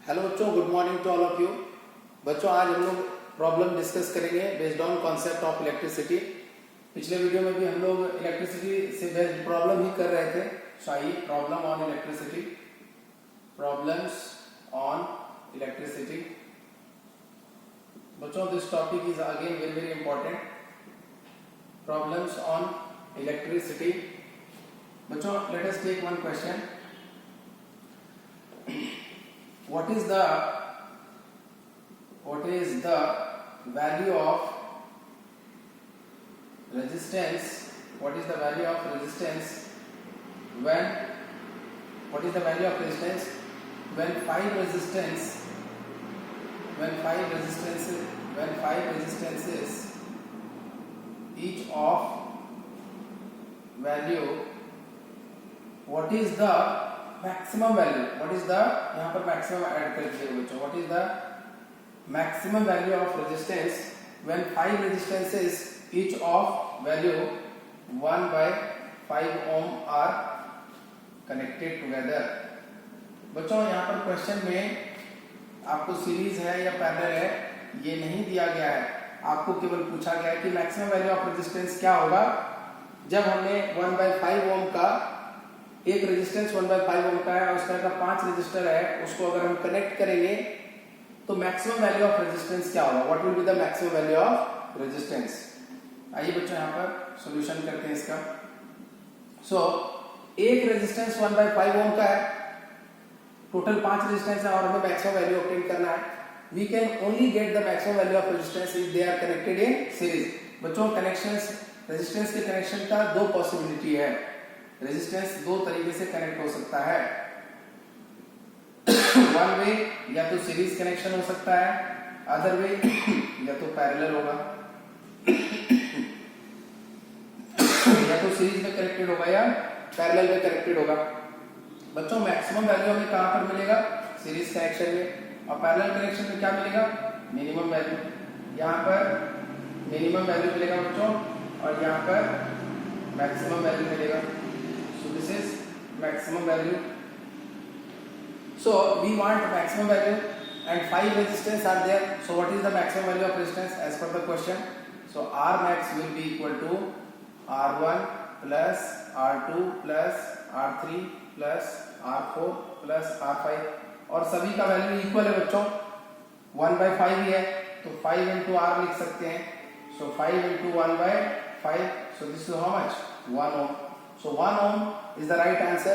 Hello बच्चों, good morning to all of you. बच्चों, आज हम लोग प्रॉब्लम डिस्कस करेंगे based on concept of electricity. पिछले वीडियो में भी हम लोग इलेक्ट्रिसिटी से बेस्ड प्रॉब्लम ही कर रहे थे। सो आइए, problem on electricity, problems on electricity. बच्चों, this topic is again very very important. Problems on electricity. बच्चों, let us take one question. What is the value of resistance? What is the value of resistance when five resistances each of value, what is the maximum value? What is the, यहाँ पर maximum add कर दीजिए बच्चों। What is the maximum value of resistance when five resistances each of value 1/5 ohm are connected together. बच्चों, यहाँ पर question में आपको सीरीज है या पैरेलल है ये नहीं दिया गया है। आपको केवल पूछा गया है कि मैक्सिमम वैल्यू ऑफ रेजिस्टेंस क्या होगा जब हमने 1/5 ओम का एक रेजिस्टेंस 1/5 ओम का है, उसका का 5 रेजिस्टर है, उसको अगर हम कनेक्ट करेंगे तो मैक्सिमम वैल्यू ऑफ रेजिस्टेंस क्या होगा? What will be the maximum value of resistance? आइए बच्चों, यहाँ पर सॉल्यूशन करते हैं इसका। सो एक रेजिस्टेंस 1/5 ओम का है, टोटल 5 रेजिस्टेंस है और हमें मैक्सिमम वैल्यू ऑब्टेन करना है। We can only get the maximum value of resistance if they are connected in series. बच्चों, कनेक्शंस, रेजिस्टेंस के कनेक्शन का दो पॉसिबिलिटी है। रेजिस्टेंस दो तरीके से कनेक्ट हो सकता है। वन वे, या तो सीरीज कनेक्शन हो सकता है, अदर वे या तो पैरेलल होगा, या तो सीरीज में कनेक्टेड होगा या पैरेलल में कनेक्टेड होगा। बच्चों, मैक्सिमम वैल्यू हमें कहां पर मिलेगा? सीरीज कनेक्शन में। और पैरेलल कनेक्शन में क्या मिलेगा? Minimum value. यहाँ पर मिनिमम वैल्यू मिलेगा बच्चों, और यहाँ पर मैक्सिमम वैल्यू मिलेगा। So this is maximum value. So we want maximum value and 5 resistance are there. So what is the maximum value of resistance as per the question? So R max will be equal to R1 plus R2 plus R3 plus R4 plus R5, और सभी का value equal है बच्चों, 1/5 ही है तो 5 into R लिख सकते हैं। So 5 into 1/5, so this is how much? 1 ohm. So 1 ohm is the right answer.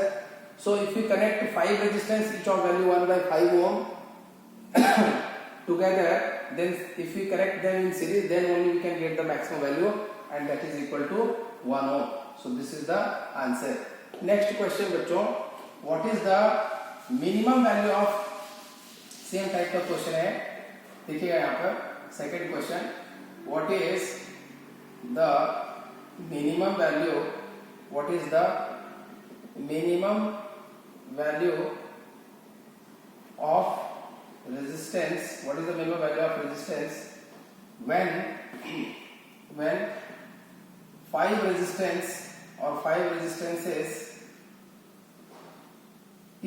So if we connect 5 resistance each of value 1/5 ohm together, then if we connect them in series, then only we can get the maximum value, and that is equal to 1 ohm. So this is the answer. Next question बच्चों, what is the minimum value of, same type का question है, देखिएगा यहाँ पर second question, what is the minimum value? What is the minimum value of resistance? What is the minimum value of resistance when 5 resistance or 5 resistances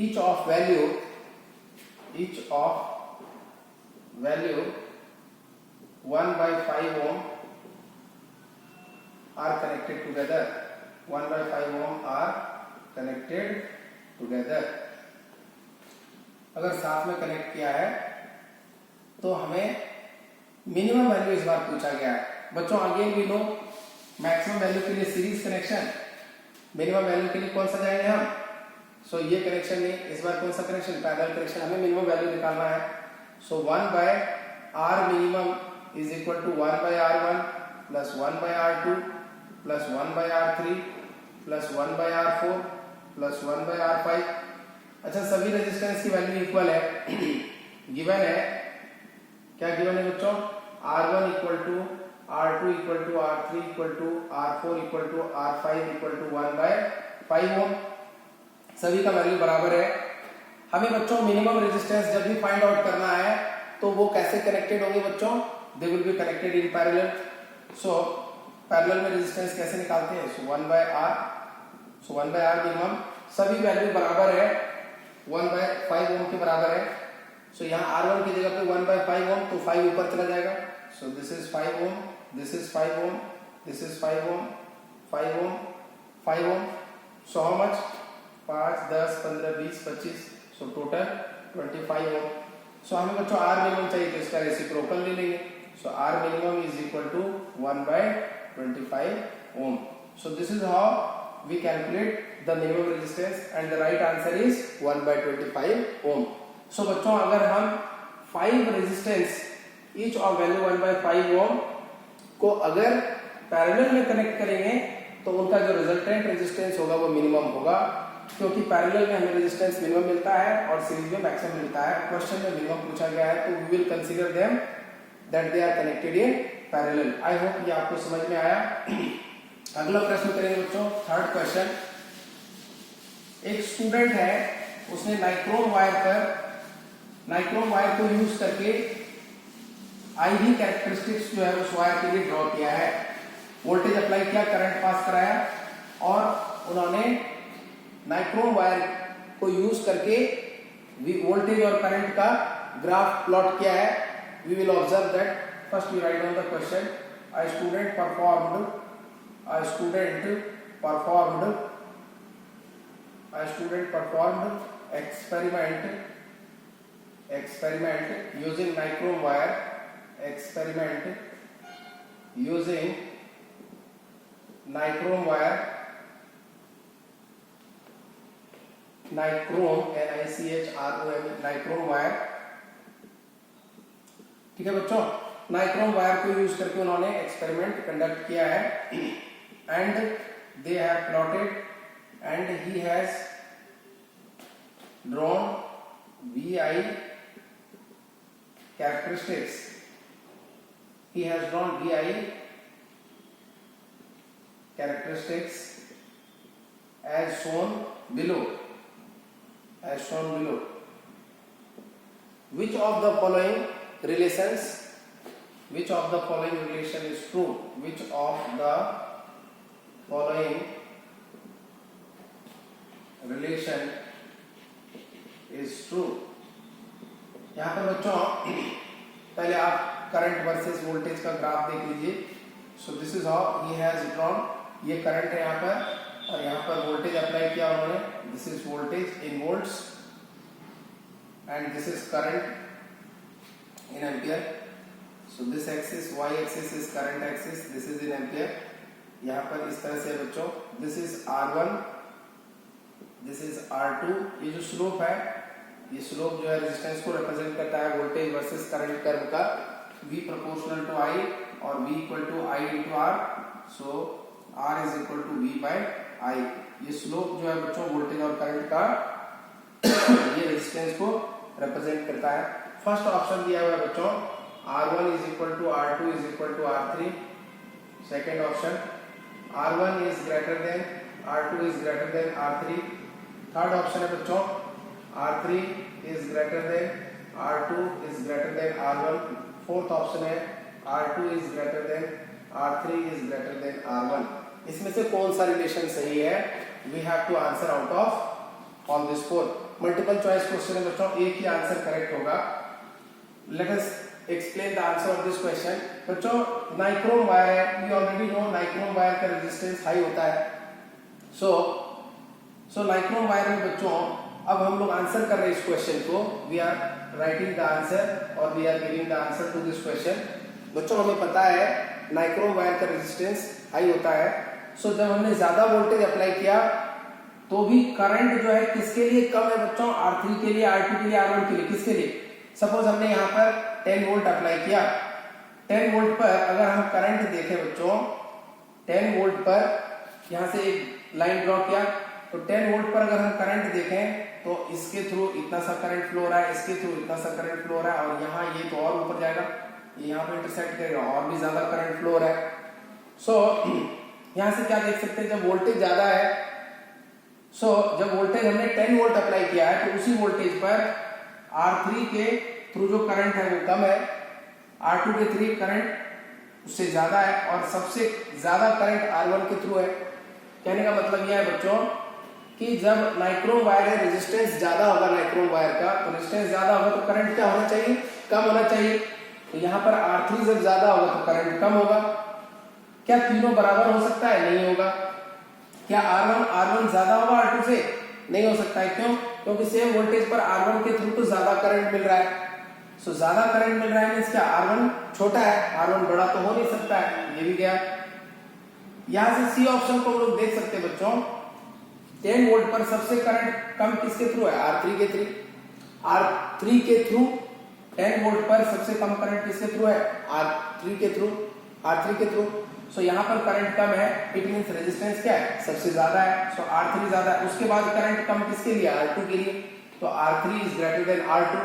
each of value 1/5 ohm are connected together? 1/5 ohm are connected together. अगर साथ में connect किया है तो हमें minimum value इस बार पूछा गया है। बच्चों, again we know maximum value के लिए सीरीज कनेक्शन, मिनिमम वैल्यू के लिए कौन सा जाएंगे हम? सो ये कनेक्शन नहीं, इस बार कौन सा कनेक्शन? Parallel connection. हमें मिनिमम वैल्यू निकालना है। सो 1/R minimum is equal to 1/R1 plus 1/R2 plus 1/R3 plus 1/R4 plus 1/R5। अच्छा, सभी रेजिस्टेंस की वैल्यू इक्वल है। गिवन है, क्या गिवन है बच्चों? R1 equal to R2 equal to R3 equal to R4 equal to R5 equal to 1/5 ohm. सभी का वैल्यू बराबर है। हमें बच्चों मिनिमम रेजिस्टेंस जब भी फाइंड आउट करना है तो वो कैसे कनेक्टेड होंगे बच्चों? They will be connected in parallel. So parallel में रेजिस्टेंस कैसे निकालते हैं? सो 1/R, सो 1/R मिनिमम, सभी वैल्यू बराबर है 1/5 ओम के बराबर है। सो यहाँ R1 की जगह पे 1/5 ओम, तो 5 ऊपर चला जाएगा। So this is 5 ohm, this is 5 ohm, this is 5 ohm, 5 ohm, 5 ohm. So how much? 5, 10, 15, 20, 25, so total 25 ohm. सो हमें बच्चों R मिनिमम चाहिए, तो इसका रेसिप्रोकल ले लेंगे। सो R minimum is equal to 1/25 ohm. So this is how we calculate the minimum resistance, and the right answer is 1/25 ohm. So बच्चों अगर हम 5 resistance each of value 1/5 ohm को अगर पैरेलल में कनेक्ट करेंगे तो उनका जो रिजल्टेंट रेजिस्टेंस होगा वो मिनिमम होगा, क्योंकि पैरेलल में हमें रेजिस्टेंस मिनिमम मिलता है और सीरीज में मैक्सिमम मिलता है। क्वेश्चन में मिनिमम पूछा गया है, तो we will consider them that they are connected in parallel. I hope ये आपको समझ में आया। अगला प्रश्न करेंगे बच्चों, थर्ड क्वेश्चन। एक स्टूडेंट है, उसने नाइक्रोम वायर को यूज करके IV कैरेक्टरिस्टिक्स जो है उस वायर के लिए ड्रॉ किया है। वोल्टेज अप्लाई किया, करंट पास कराया, और उन्होंने नाइक्रोम वायर को यूज करके वोल्टेज और करंट का ग्राफ प्लॉट किया है। We will observe that. First we write down the question. A student performed experiment using nichrome wire. nichrome wire, ठीक है बच्चों। नाइक्रोम वायर को यूज करके उन्होंने एक्सपेरिमेंट कंडक्ट किया है, and they have plotted, and he has drawn VI characteristics. He has drawn VI characteristics as shown below. Which of the following relation is true? Which of the following relation is true? यहाँ पर बच्चों पहले आप current versus voltage का graph देख लीजिए। सो this is how he has drawn, ये current है यहाँ पर, और यहाँ पर वोल्टेज अप्लाई किया उन्होंने। This is voltage in volts, and this is current in ampere. So this axis, y axis is current axis, this is in ampere. यहाँ पर इस तरह से बच्चों, this is R1, this is R2। ये जो स्लोप है, ये स्लोप जो है रेजिस्टेंस को रिप्रेजेंट करता है वोल्टेज वर्सेस करंट कर्व का। V proportional to I और V equal to I into R, so R is equal to V by I। ये स्लोप जो है बच्चों वोल्टेज और करंट का ये रेजिस्टेंस को रिप्रेजेंट करता है। फर्स्ट ऑप्शन दिया हुआ है बच्चों, R1 is equal to R2 is equal to R3। Second option, R1 is greater than R2 is greater than R3। Third option है बच्चों, R3 is greater than R2 is greater than R1। Fourth option है, R2 is greater than R3 is greater than R1। इसमें से कौन सा relation सही है? We have to answer out of all this four। Multiple choice question है बच्चों, एक ही आंसर करेक्ट होगा। Let us explain the answer of this question. बच्चों नाइक्रोम वायर है, we already know nichrome wire का रेजिस्टेंस हाई होता है। so nichrome wire में बच्चों अब हम लोग आंसर कर रहे हैं इस क्वेश्चन को। we are writing the answer और we are giving the answer to this question। बच्चों हमें पता है नाइक्रोम वायर का रेजिस्टेंस हाई होता है। जब हमने ज्यादा वोल्टेज अप्लाई किया तो भी करंट जो है किसके लिए कम है बच्चों? R3 के लिए, R2 के लिए, R1 के लिए, किसके लिए? सपोज हमने यहाँ पर 10 वोल्ट अप्लाई किया। 10 वोल्ट पर अगर हम करंट देखें बच्चों, 10 वोल्ट पर यहाँ से एक लाइन ड्रॉ किया, तो 10 वोल्ट पर अगर हम करंट देखें तो इसके थ्रू इतना सा करंट फ्लो हो रहा है, इसके थ्रू इतना सा करंट फ्लो हो रहा है, और यहाँ ये तो और ऊपर जाएगा, ये यहाँ पे इंटरसेक्ट करेगा और भी ज्यादा करंट फ्लो हो रहा है। यहाँ से क्या देख सकते हैं, जब वोल्टेज ज्यादा है, जब वोल्टेज हमने 10 वोल्ट अप्लाई किया है तो उसी वोल्टेज पर R3 के थ्रू जो करंट है वो कम है, R2 के थ्रू करंट उससे ज्यादा है, और सबसे ज्यादा करंट R1 के थ्रू है। कहने का मतलब यह है बच्चों कि जब नाइक्रोम वायर है रेजिस्टेंस ज्यादा होगा नाइक्रोम वायर का, तो रेजिस्टेंस ज्यादा होगा तो करंट क्या होना चाहिए, कम होना चाहिए। तो यहाँ पर R3 जब ज्यादा होगा तो करंट कम होगा। क्या तीनों बराबर हो सकता है, नहीं होगा। क्या R1 ज्यादा होगा R2 से, नहीं हो सकता है। क्यों, क्योंकि सेम वोल्टेज पर R1 के थ्रू तो ज्यादा करंट मिल रहा है। सो ज्यादा करंट मिल रहा है मींस क्या R1 छोटा है, R1 बड़ा तो हो नहीं सकता है, ये भी गया। यहां से सी ऑप्शन को हम लोग देख सकते हैं बच्चों, 10 वोल्ट पर सबसे करंट कम किसके थ्रू है, R3 के थ्रू। R3 के थ्रू 10 वोल्ट पर सबसे कम करंट किसके थ्रू है, R3 के थ्रू। सो यहाँ पर करंट कम है, इट मींस रेजिस्टेंस क्या है, सबसे ज्यादा है। सो R3 ज्यादा है। उसके बाद करंट कम किसके लिए, R2 के लिए। तो R3 is greater than R2।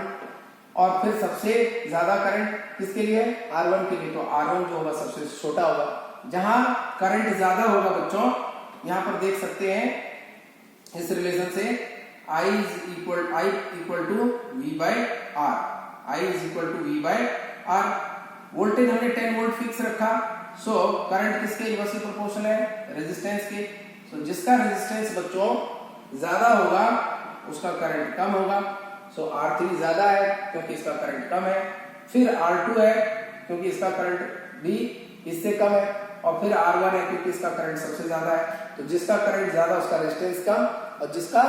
और फिर सबसे ज्यादा करंट किसके लिए, R1 के लिए। तो R1 जो होगा सबसे छोटा होगा। जहां करंट ज्यादा होगा बच्चों, यहां पर देख सकते हैं इस रिलेशन से I is equal to V by R। I is equal to V by R। Voltage हमने 10 वोल्ट फिक्स रखा। सो करंट किसके इनवर्सली प्रोपोर्शनल है, रेजिस्टेंस के। सो जिसका रेजिस्टेंस बच्चों ज्यादा होगा उसका करंट कम होगा। सो R3 ज्यादा है क्योंकि इसका करंट कम है। फिर R2 है क्योंकि इसका करंट भी इससे कम है। और फिर R1 है क्योंकि इसका करंट सबसे ज्यादा है। तो जिसका करंट ज्यादा उसका रेजिस्टेंस कम, और जिसका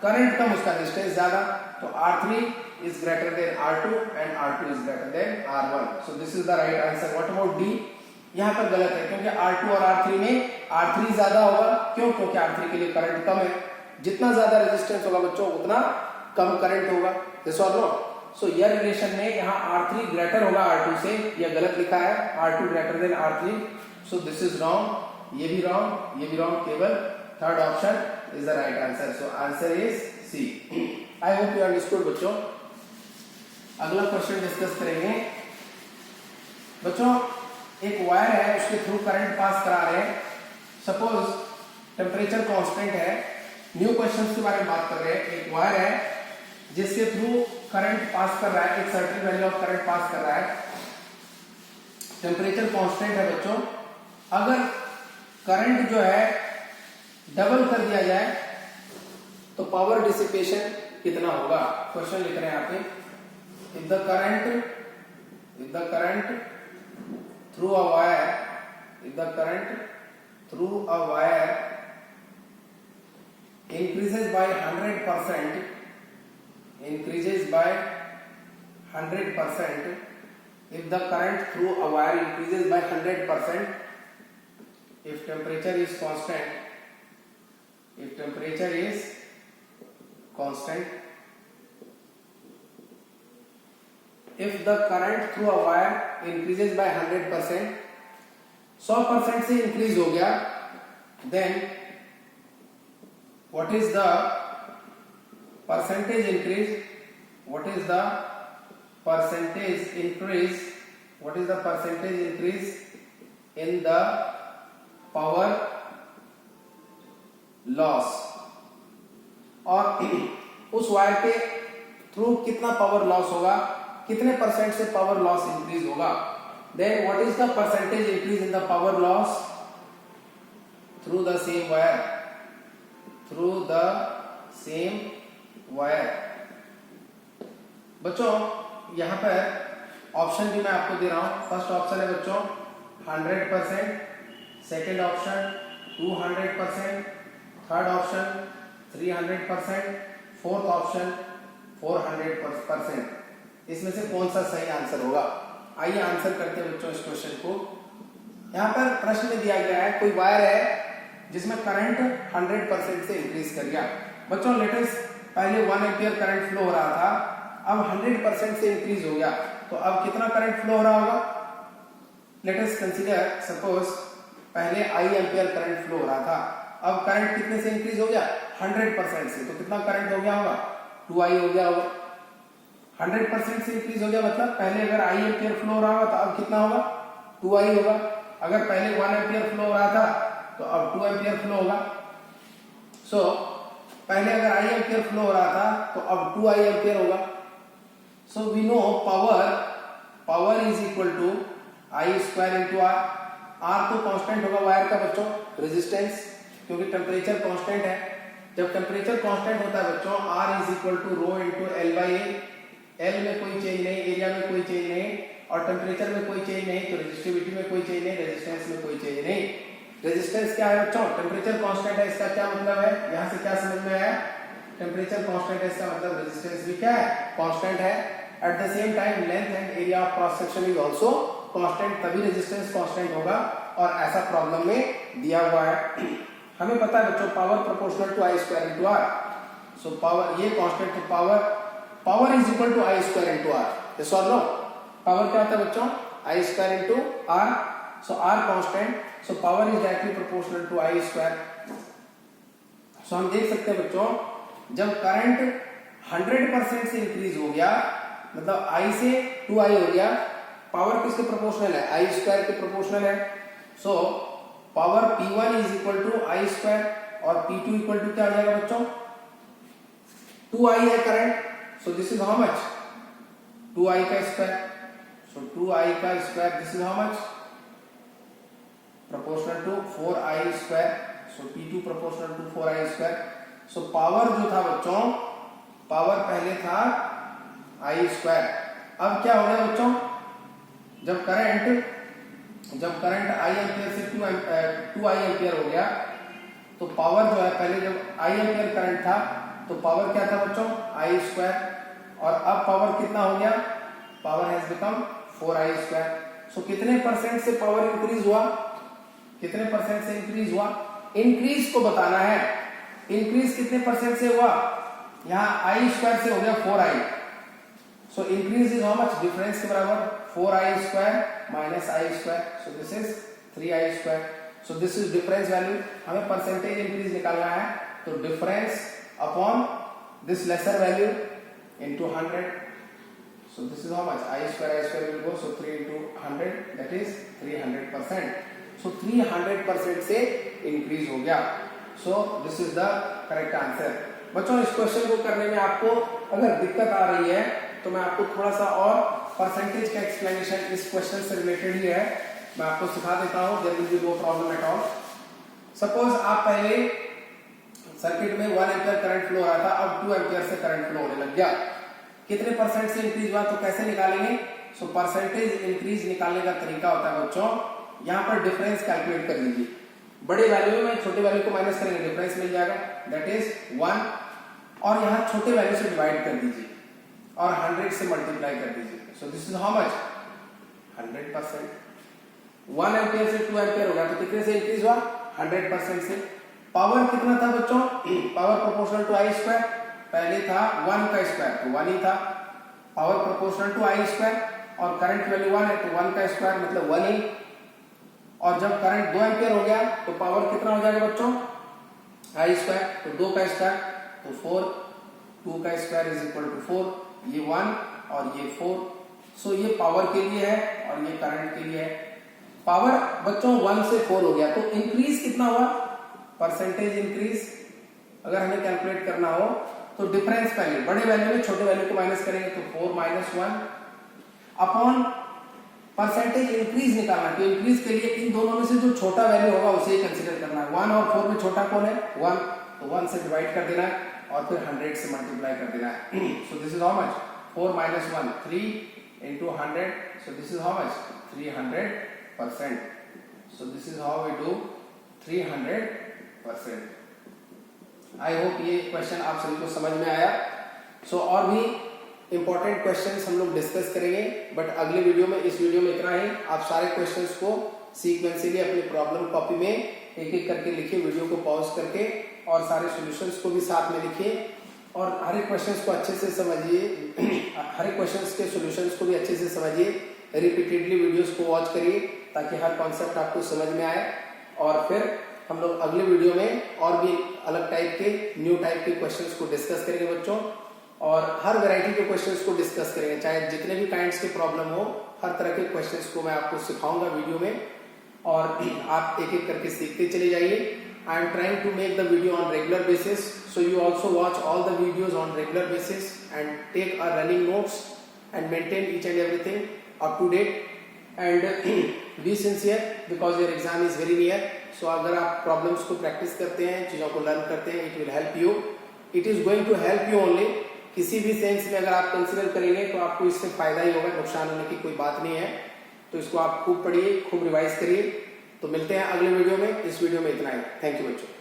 करंट कम उसका रेजिस्टेंस ज्यादा। तो R3 is greater than R2 and R2 is greater than R1. So this is the right answer. What about D? यहाँ पर गलत है क्योंकि R2 और R3 में R3 ज्यादा होगा। क्यों, क्योंकि R3 के लिए करंट कम है। जितना ज्यादा रेजिस्टेंस होगा बच्चों उतना कम करंट होगा। Yes or no? So यह रिलेशन में यहाँ R3 ग्रेटर होगा R2 से, यह गलत लिखा है, R2 greater than R3। So this is wrong. ये भी wrong, ये भी wrong। केवल third option is the right answer. So answer is C. I hope you understood बच्चों। अगला क्वेश्चन डिस्कस करेंगे बच्चों। एक वायर है, उसके थ्रू करंट पास करा रहे हैं। सपोज टेम्परेचर कांस्टेंट है। न्यू क्वेश्चंस के बारे में बात कर रहे हैं। एक वायर है जिसके थ्रू करंट पास कर रहा है, एक certain value of current pass कर रहा है। टेम्परेचर कांस्टेंट है बच्चों। अगर करंट जो है डबल कर दिया जाए तो पावर डिसिपेशन कितना होगा। क्वेश्चन लिख रहे हैं यहाँ पे, if the current through a wire increases by 100%, if the current through a wire increases by 100%, if temperature is constant, if the current through a wire increases by 100%, 100% से increase हो गया, then what is the percentage increase? What is the percentage increase in the power loss? और उस wire के through कितना power loss होगा, कितने percent से पावर लॉस इंक्रीज होगा। Then what is the percentage increase in the power loss through the same wire. बच्चों यहां पर ऑप्शन भी मैं आपको दे रहा हूं। फर्स्ट ऑप्शन है बच्चों 100%, second option 200%, third option 300%, fourth option 400%। इसमें से कौन सा सही आंसर होगा। आइए आंसर करते हैं बच्चों इस क्वेश्चन को। यहाँ पर प्रश्न में दिया गया है कोई वायर है जिसमें करंट 100% से इंक्रीज कर गया। बच्चों लेटेस्ट पहले 1 एम्पियर करंट फ्लो हो रहा था, अब 100% से इंक्रीज हो गया, तो अब कितना करंट फ्लो हो रहा होगा। लेटेस्ट कंसीडर सपोज पहले I एम्पियर करंट फ्लो हो रहा था, अब करंट कितने से इंक्रीज हो गया 100% से, तो कितना करंट हो गया होगा 2I हो गया होगा। 100% से इंक्रीज हो गया मतलब पहले अगर I एम्पियर फ्लो हो रहा होगा तो अब कितना होगा 2I होगा। अगर पहले 1 एम्पियर फ्लो हो रहा था तो अब 2 एम्पियर फ्लो होगा। सो पहले अगर I एम्पियर फ्लो हो रहा था तो अब 2I एम्पियर होगा। So we know power is equal to I square into R। R तो कांस्टेंट होगा वायर का बच्चों, रेजिस्टेंस क्योंकि टेम्परेचर कांस्टेंट है। जब टेम्परेचर कांस्टेंट होता है बच्चों, R is equal to rho into L by A, L में कोई चेंज नहीं, एरिया में कोई चेंज नहीं, और टेम्परेचर में कोई चेंज नहीं, तो रेजिस्टिविटी में कोई चेंज नहीं, रेजिस्टेंस में कोई चेंज नहीं। रेजिस्टेंस क्या है बच्चों? टेम्परेचर कांस्टेंट है, इसका क्या मतलब है? यहाँ से क्या समझ में आया? टेम्परेचर कांस्टेंट है, इसका मतलब रेजिस्टेंस भी क्या है? कांस्टेंट है। At the same time length and area of cross section is also constant, तभी रेजिस्टेंस कांस्टेंट होगा, और ऐसा प्रॉब्लम में दिया हुआ है। हमें पता है बच्चों power proportional to I square into R, so power ये कांस्टेंट, तो power is equal to I square into R, yes और नो? पावर क्या होता है बच्चों? I square into R, so R constant, so power is directly proportional to I square. So हम देख सकते हैं बच्चों, जब करंट 100% से इंक्रीज हो गया, मतलब I से 2I हो गया, पावर किसके प्रोपोर्शनल है? आई स्क्वायर के प्रोपोर्शनल है। So power P1 is equal to I square, और P2 इक्वल टू क्या हो जाएगा बच्चों? 2I है current, so this is how much? 2I का स्क्वायर, सो 2I का square this is how much? Proportional to 4I square, so P2 proportional to 4I square. So power जो था बच्चों, पावर पहले था आई स्क्वायर, अब क्या हो गया बच्चों? जब करंट आई एम्पियर से 2I एम्पियर हो गया, तो पावर जो है, पहले जब आई एम्पियर करंट था तो पावर क्या था बच्चों? आई स्क्वायर, और अब पावर कितना हो गया? Power has become 4I square. So कितने परसेंट से पावर इंक्रीज हुआ? कितने परसेंट से इंक्रीज हुआ? इंक्रीज को बताना है, इंक्रीज कितने परसेंट से हुआ? यहाँ आई स्क्वायर से हो गया 4I, so increase is how much? Difference के बराबर 4I square minus I square, so this is 3I square. So this is difference value, हमें परसेंटेज इंक्रीज निकालना है, तो difference upon this lesser value into 100, so this is how much? I square will go, so 3 into 100 that is 300%, so 300% से increase हो गया। So this is the correct answer. बच्चों इस question को करने में आपको अगर दिक्कत आ रही है तो मैं आपको थोड़ा सा और परसेंटेज का एक्सप्लेनेशन इस क्वेश्चन से रिलेटेड ही है, मैं आपको सिखा देता हूं, there will be no problem at all. Suppose आप पहले सर्किट में 1 एम्पियर करंट फ्लो हो रहा था, अब 2 एम्पियर से करंट फ्लो होने लग गया, कितने परसेंट से इंक्रीज हुआ? तो कैसे निकालेंगे? सो परसेंटेज इंक्रीज निकालने का तरीका होता है बच्चों, यहाँ पर डिफरेंस कैलकुलेट कर लीजिए, बड़े वैल्यू में छोटे वैल्यू को माइनस करेंगे, डिफरेंस मिल जाएगा, दैट इज 1, और यहाँ छोटे वैल्यू से डिवाइड कर दीजिए और 100 से मल्टीप्लाई कर दीजिए, सो this is how much? 100%। 1 ampere से 2 एम्पियर होगा, तो कितने से इंक्रीज हुआ? 100% से। पावर कितना था बच्चों? Power proportional to I square, पहले था 1 का स्क्वायर, तो 1 ही था, power proportional to I square, और करंट वैल्यू 1 है, तो 1 का स्क्वायर मतलब 1 ही, और जब करंट 2 एम्पियर हो गया तो पावर कितना हो जाएगा बच्चों? आई स्क्वायर, तो 2 का स्क्वायर तो 4, 2 का स्क्वायर इज इक्वल टू 4, ये 1 और ये 4, सो ये पावर के लिए है और ये करंट के लिए है। पावर बच्चों 1 से 4 हो गया, तो इंक्रीज कितना हुआ? परसेंटेज इंक्रीज अगर हमें कैलकुलेट करना हो तो डिफरेंस पहले बड़े वैल्यू में छोटे वैल्यू को माइनस करेंगे, तो 4 माइनस 1 अपॉन परसेंटेज इंक्रीज निकालना, तो इंक्रीज के लिए इन दोनों में से जो छोटा वैल्यू होगा उसे ही कंसीडर करना है। 1 और 4 में छोटा कौन है? 1, तो 1 से डिवाइड कर देना है और फिर 100 से मल्टीप्लाई कर देना है, सो this is how much? 4 minus 1 3 into 100, so this is how much? 300%, so this is how we do 300%। I hope ये क्वेश्चन आप सभी को समझ में आया। सो और भी इंपॉर्टेंट क्वेश्चंस हम लोग डिस्कस करेंगे, बट अगले वीडियो में, इस वीडियो में इतना ही। आप सारे क्वेश्चंस को सीक्वेंशियली अपनी प्रॉब्लम कॉपी में एक एक करके लिखिए, वीडियो को पॉज करके, और सारे सॉल्यूशंस को भी साथ में लिखिए, और हर एक क्वेश्चंस को अच्छे से समझिए, हर एक क्वेश्चंस के सॉल्यूशंस को भी अच्छे से समझिए, रिपीटेडली वीडियोस को वॉच करिए ताकि हर कॉन्सेप्ट आपको समझ में आए, और फिर हम लोग अगले वीडियो में और भी अलग टाइप के, न्यू टाइप के क्वेश्चंस को डिस्कस करेंगे बच्चों, और हर वैरायटी के क्वेश्चंस को डिस्कस करेंगे, चाहे जितने भी काइंड्स के प्रॉब्लम हो, हर तरह के क्वेश्चंस को मैं आपको सिखाऊंगा वीडियो में, और आप एक एक करके सीखते चले जाइए। I am trying to make the video on regular basis, so you also watch all the videos on regular basis and take our running notes and maintain each and everything up to date, and be sincere because your exam is very near, सो अगर आप problems को practice करते हैं, चीज़ों को learn करते हैं, it will help you, it is going to help you only. किसी भी सेंस में अगर आप कंसिडर करेंगे तो आपको इससे फायदा ही होगा, नुकसान होने की कोई बात नहीं है। तो इसको आप खूब पढ़िए, खूब रिवाइज करिए। तो मिलते हैं अगले वीडियो में। इस वीडियो में इतना ही। थैंक यू बच्चों।